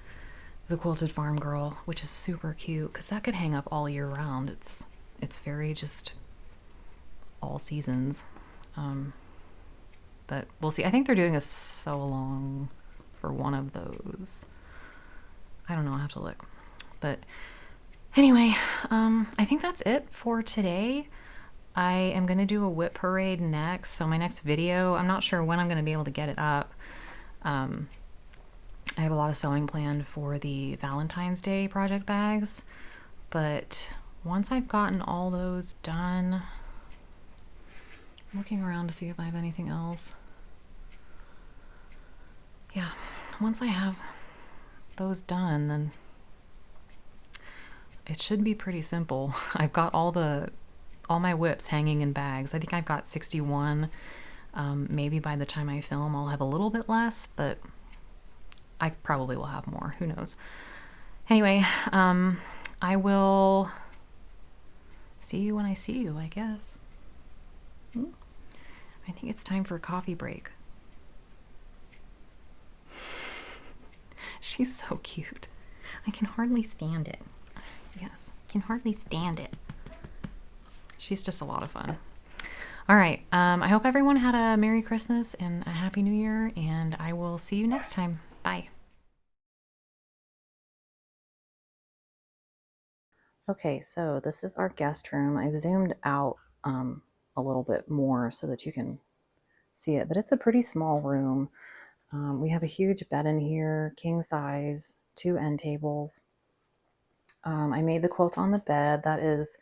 the quilted farm girl, which is super cute because that could hang up all year round. It's very just all seasons. But we'll see. I think they're doing a sew along for one of those. I don't know, I'll have to look. But anyway, I think that's it for today. I am going to do a whip parade next. So my next video, I'm not sure when I'm going to be able to get it up. I have a lot of sewing planned for the Valentine's Day project bags. But once I've gotten all those done, I'm looking around to see if I have anything else. Yeah, once I have those done, then it should be pretty simple. I've got all my whips hanging in bags. I think I've got 61. Maybe by the time I film, I'll have a little bit less, but I probably will have more. Who knows? Anyway, I will see you when I see you, I guess. I think it's time for a coffee break. She's so cute. I can hardly stand it. Yes, can hardly stand it. She's just a lot of fun. All right, I hope everyone had a Merry Christmas and a Happy New Year, and I will see you next time. Bye. Okay, so this is our guest room. I've zoomed out a little bit more so that you can see it, but it's a pretty small room. We have a huge bed in here, king size, 2 end tables. I made the quilt on the bed. That is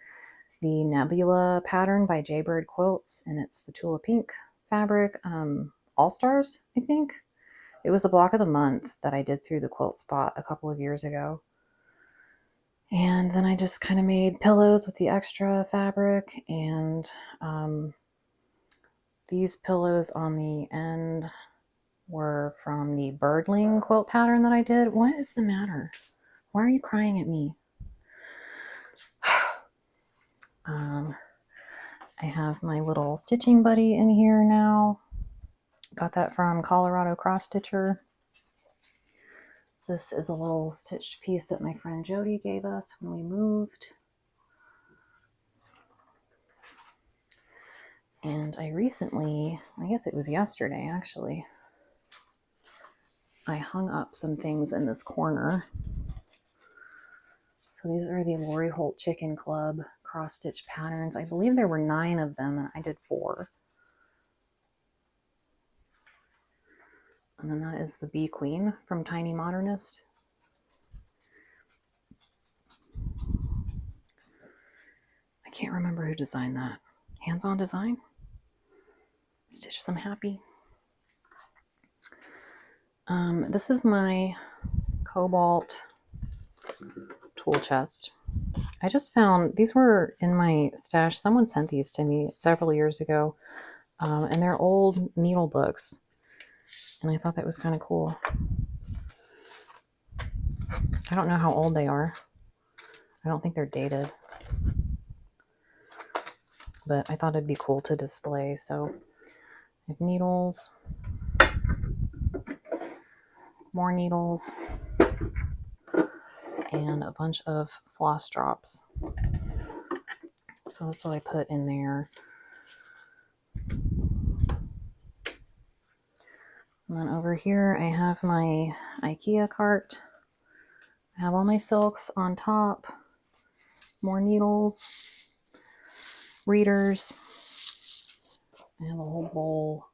the Nebula pattern by Jaybird Quilts, and it's the Tula Pink fabric. All Stars, I think. It was a block of the month that I did through the quilt spot a couple of years ago. And then I just kind of made pillows with the extra fabric, and these pillows on the end were from the Birdling quilt pattern that I did. What is the matter? Why are you crying at me? I have my little stitching buddy in here now. Got that from Colorado Cross Stitcher. This is a little stitched piece that my friend Jody gave us when we moved. And I recently, I guess it was yesterday actually, I hung up some things in this corner. So these are the Lori Holt Chicken Club cross stitch patterns. I believe there were 9 of them and I did 4. And then that is the Bee Queen from Tiny Modernist. I can't remember who designed that. Hands-on Design? Stitch Some Happy. This is my Cobalt tool chest. I just found, these were in my stash. Someone sent these to me several years ago. And they're old needle books. And I thought that was kind of cool. I don't know how old they are. I don't think they're dated. But I thought it'd be cool to display. So I have needles. More needles. And a bunch of floss drops. So that's what I put in there. And then over here I have my IKEA cart. I have all my silks on top. More needles. Readers. I have a whole bowl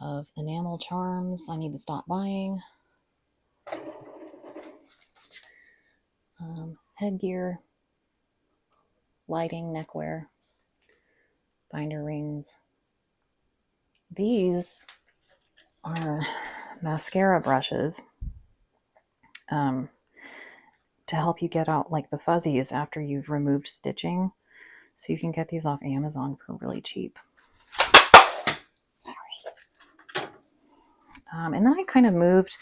of enamel charms I need to stop buying. Headgear. Lighting, neckwear. Binder rings. These are mascara brushes to help you get out like the fuzzies after you've removed stitching. So you can get these off Amazon for really cheap. Sorry. And then I kind of moved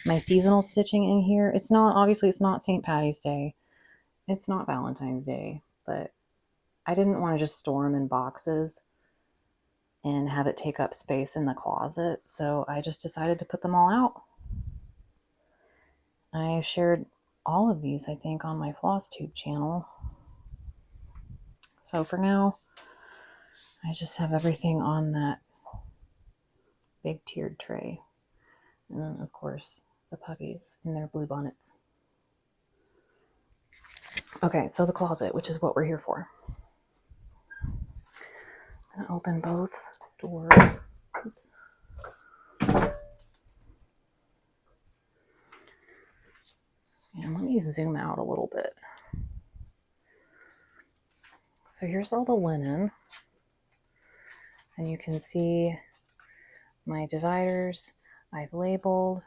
my seasonal stitching in here. It's not, obviously it's not St. Patty's Day. It's not Valentine's Day, but I didn't want to just store them in boxes and have it take up space in the closet. So I just decided to put them all out. I've shared all of these, I think, on my Flosstube channel. So for now, I just have everything on that big tiered tray. And then, of course, the puppies in their blue bonnets. Okay, so the closet, which is what we're here for. I'm going to open both doors. Oops. And let me zoom out a little bit. So here's all the linen. And you can see my dividers I've labeled.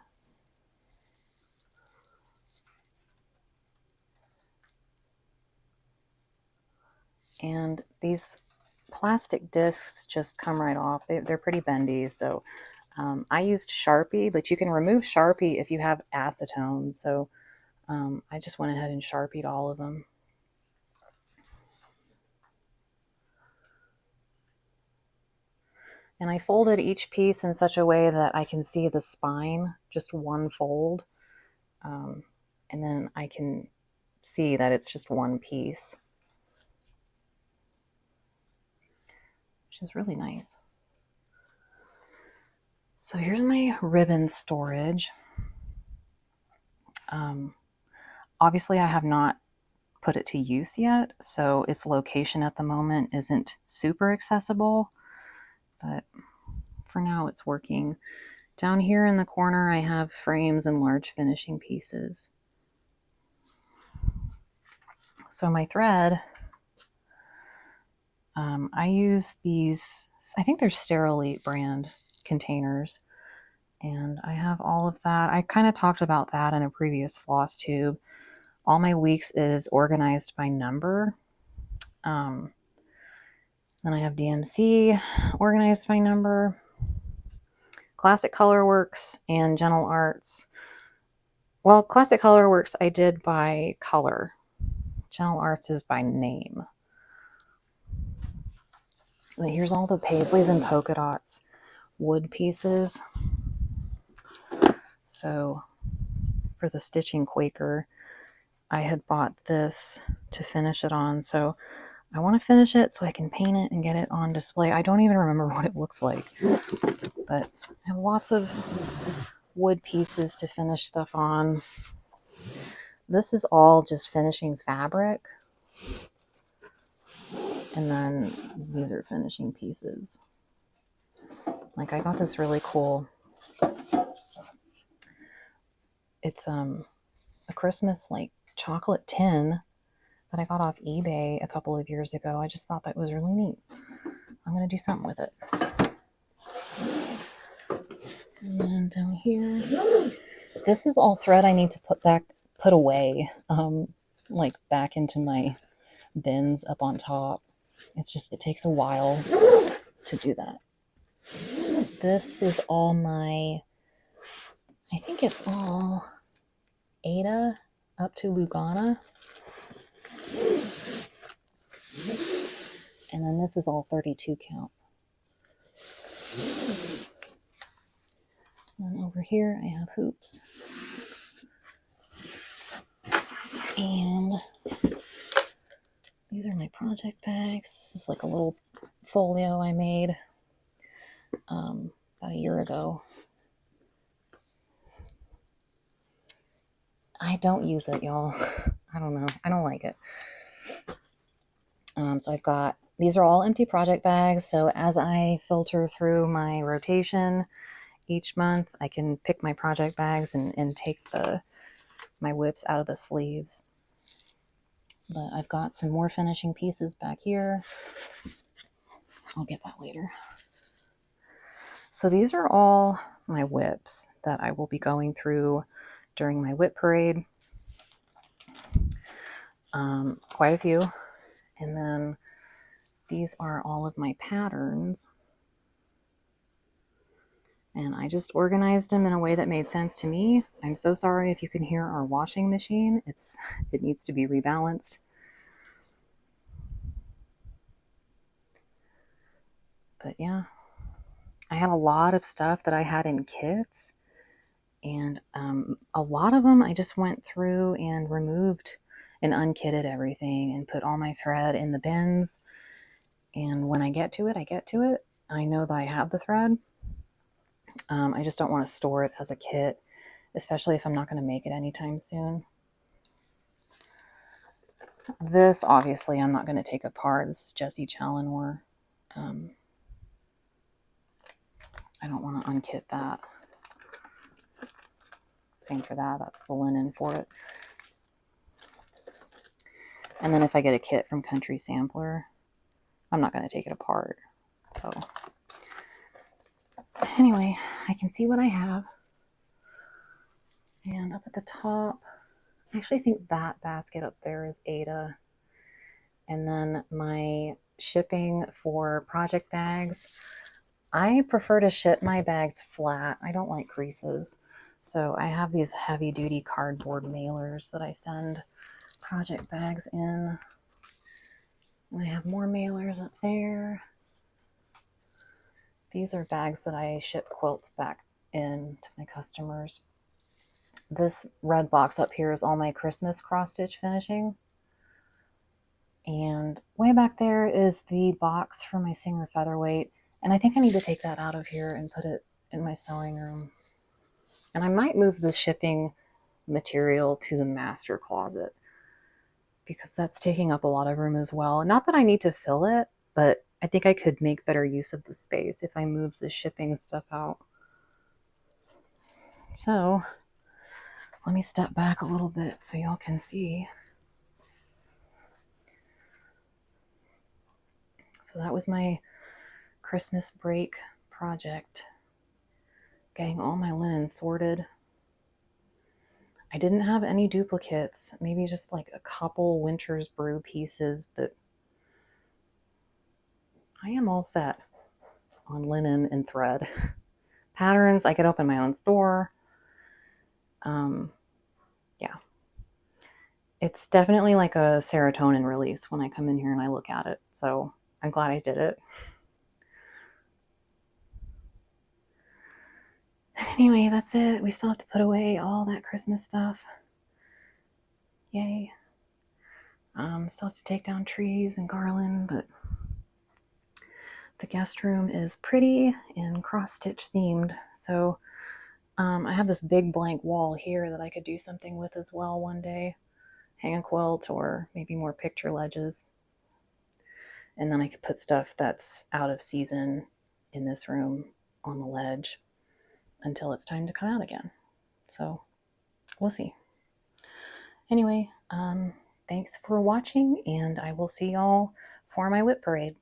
And these plastic discs just come right off. They're pretty bendy, so I used Sharpie, but you can remove Sharpie if you have acetone. So I just went ahead and Sharpied all of them. And I folded each piece in such a way that I can see the spine, just one fold. And then I can see that it's just one piece, which is really nice. So here's my ribbon storage. Obviously I have not put it to use yet, so its location at the moment isn't super accessible, but for now it's working. Down here in the corner I have frames and large finishing pieces. So my thread, I use these, I think they're Sterilite brand containers, and I have all of that. I kind of talked about that in a previous Flosstube. All my weeks is organized by number. Then I have DMC organized by number, Classic Colorworks, and Gentle Arts. Well, Classic Colorworks I did by color. Gentle Arts is by name. Here's all the paisleys and polka dots wood pieces. So for the Stitching Quaker, I had bought this to finish it on. So I want to finish it so I can paint it and get it on display. I don't even remember what it looks like, but I have lots of wood pieces to finish stuff on. This is all just finishing fabric. And then these are finishing pieces. Like, I got this really cool, it's a Christmas like chocolate tin that I got off eBay a couple of years ago. I just thought that was really neat. I'm going to do something with it. And then down here, this is all thread I need to put away, like back into my bins up on top. It takes a while to do that. This is all I think it's all Ada up to Lugana. And then this is all 32 count. And then over here I have hoops. And these are my project bags. This is like a little folio I made about a year ago. I don't use it, y'all. I don't know. I don't like it. So I've got, these are all empty project bags. So as I filter through my rotation each month, I can pick my project bags and take my whips out of the sleeves. But I've got some more finishing pieces back here. I'll get that later. So these are all my whips that I will be going through during my whip parade. Quite a few. And then these are all of my patterns. And I just organized them in a way that made sense to me. I'm so sorry if you can hear our washing machine. It needs to be rebalanced. But yeah, I had a lot of stuff that I had in kits. And a lot of them I just went through and removed and unkitted everything and put all my thread in the bins. And when I get to it, I get to it. I know that I have the thread. I just don't want to store it as a kit, especially if I'm not going to make it anytime soon. This, obviously, I'm not going to take apart. This is Jessie Challenor. I don't want to unkit that. Same for that. That's the linen for it. And then if I get a kit from Country Sampler, I'm not going to take it apart. So anyway, I can see what I have. And up at the top, I actually think that basket up there is Ada. And then my shipping for project bags. I prefer to ship my bags flat. I don't like creases. So I have these heavy duty cardboard mailers that I send project bags in. And I have more mailers up there. These are bags that I ship quilts back in to my customers. This red box up here is all my Christmas cross stitch finishing. And way back there is the box for my Singer Featherweight. And I think I need to take that out of here and put it in my sewing room. And I might move the shipping material to the master closet because that's taking up a lot of room as well. Not that I need to fill it, but I think I could make better use of the space if I move the shipping stuff out. So let me step back a little bit so y'all can see. So that was my Christmas break project. Getting all my linen sorted. I didn't have any duplicates, maybe just like a couple Winter's Brew pieces, but I am all set on linen and thread. Patterns, I could open my own store. Yeah. It's definitely like a serotonin release when I come in here and I look at it. So I'm glad I did it. Anyway, that's it. We still have to put away all that Christmas stuff. Yay. Still have to take down trees and garland, but the guest room is pretty and cross-stitch themed. So I have this big blank wall here that I could do something with as well one day. Hang a quilt or maybe more picture ledges. And then I could put stuff that's out of season in this room on the ledge until it's time to come out again. So we'll see. Anyway, thanks for watching, and I will see y'all for my whip parade.